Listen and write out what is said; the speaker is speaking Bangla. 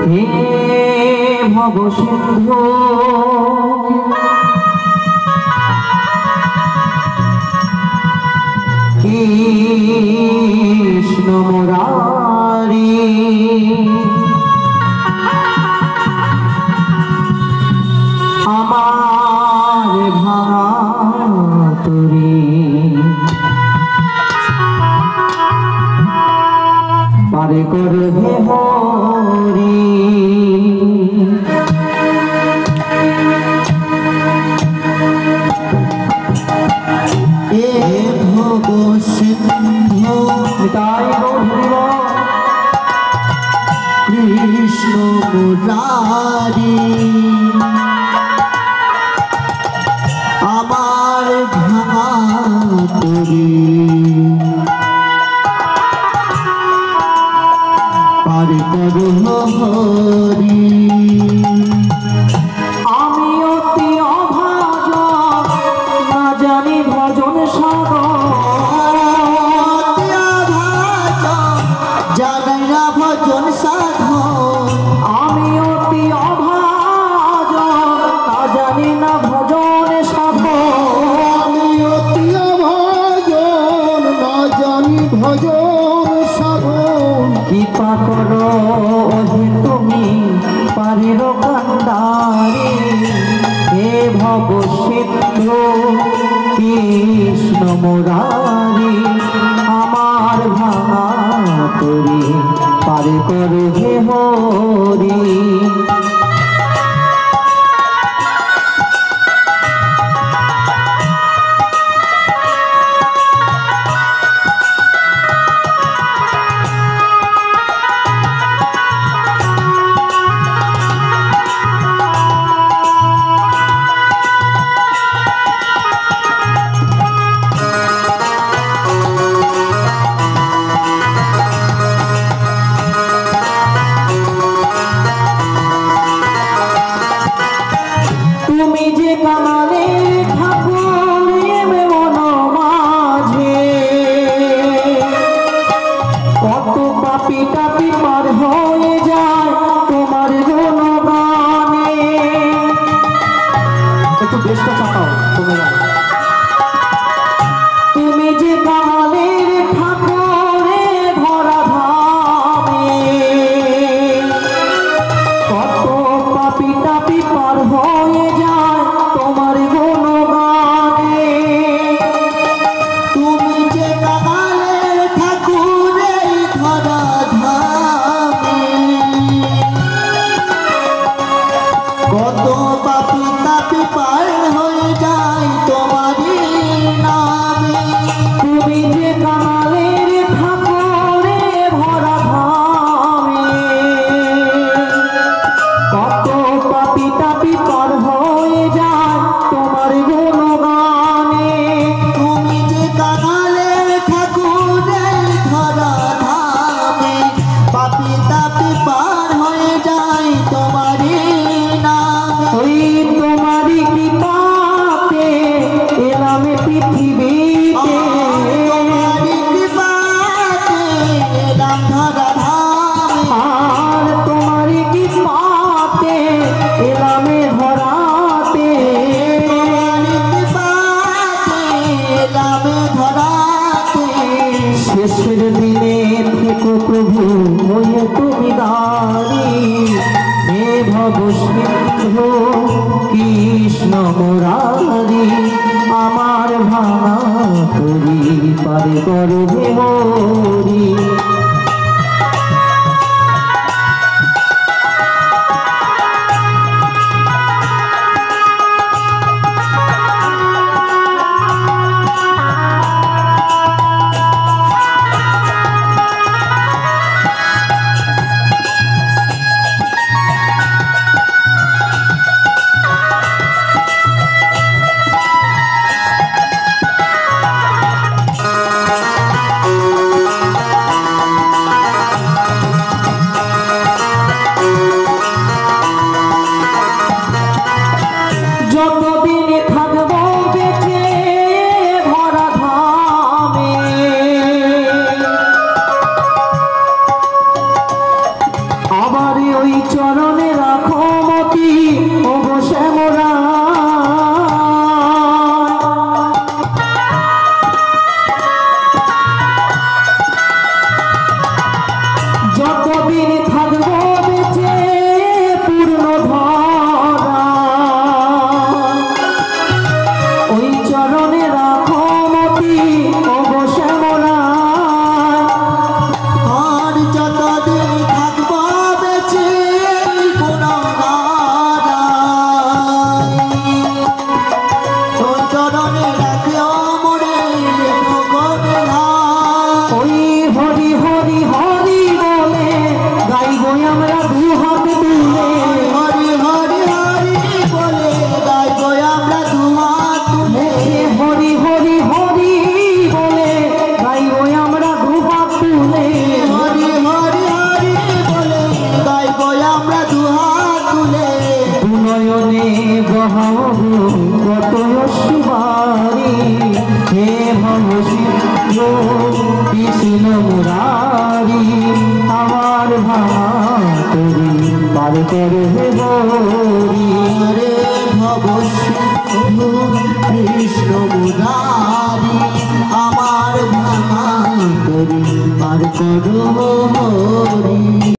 হে ভব সিন্ধু কৃষ্ণ মুরারি আমার ভাতুরি পারে করবে হরি এ ভব সিন্ধু তাই বলিব কৃষ্ণ মুরারি আমার ভাতুরি পারে করব হরি আমি অতি অভাজন না জানি ভজন সাধন জানি না ভজন সাধন আমি অতি অভাজন না জানি না ভজন সাধন আমি অতি অভাজন না জানি ভজন সাধন কৃপা করো হে তুমি পারির কান্ডারি হে ভব সিন্ধু কৃষ্ণ মুরারি আমার ভাতুরি পারে করবে হরি তুমি যে কামালের ঠাকুরে ধরা ধামে কত পাপি টাপি পার হয়ে যায় তোমার গুণগানে তুমি যে কামালের ঠাকুরে ধরা ধামে কত পাপি টাপি পার হয়ে যায় তোমারই নামে তুমি যে কামালের ঠাকুরে ভরা ধামে কত পাপি টাপি পার হয়ে যায় তোমার গুণগানে তুমি যে কামালের ঠাকুরে ধরা ধামে পাপি টাপি পার হয়ে যায় তোমারই নামে ওই তোমারই কৃপাতে এলাম পৃথিবীতে তোমারই কৃপাতে এলাম ধরা ধামে আর তোমারই কৃপাতে এলাম ধরাতে তোমারই কৃপাতে এলাম ধরাতে শেষের দিনে থেকো প্রভু হয়ে তুমি দাঁড়ি হে ভব সিন্ধু কৃষ্ণ মুরারি আমার ভাতুরি পারে করবে হরি চরণে রাখো মতি ও গো শ্যামরা যতদিন থাকবো বেঁচে পূর্ণ ধরা ওই চরণে রাখো মতি ও গো শ্যামরা আর যতদিন থাকবো বেঁচে তোর চরণে রাখিও মরে ওই হরি হরি হরি বলে গাইবো আমরা দুহাত তুলে হরি হরি হরি বলে গাইবো আমরা দুহাত তুলে হরি হরি হরি বলে গাইবো আমরা দুহাত তুলে হরি হরি হরি বলে গাইবো আমরা দুহাত তুলে নয়নে বহাও কত শিবারি হে ভব সিদ্ধ কৃষ্ণ মুরারি আমার ভাতরি পার করে বরি রে ভব সিন্ধু কৃষ্ণ মুরারি আমার ভাঙা করি পার করো হরি।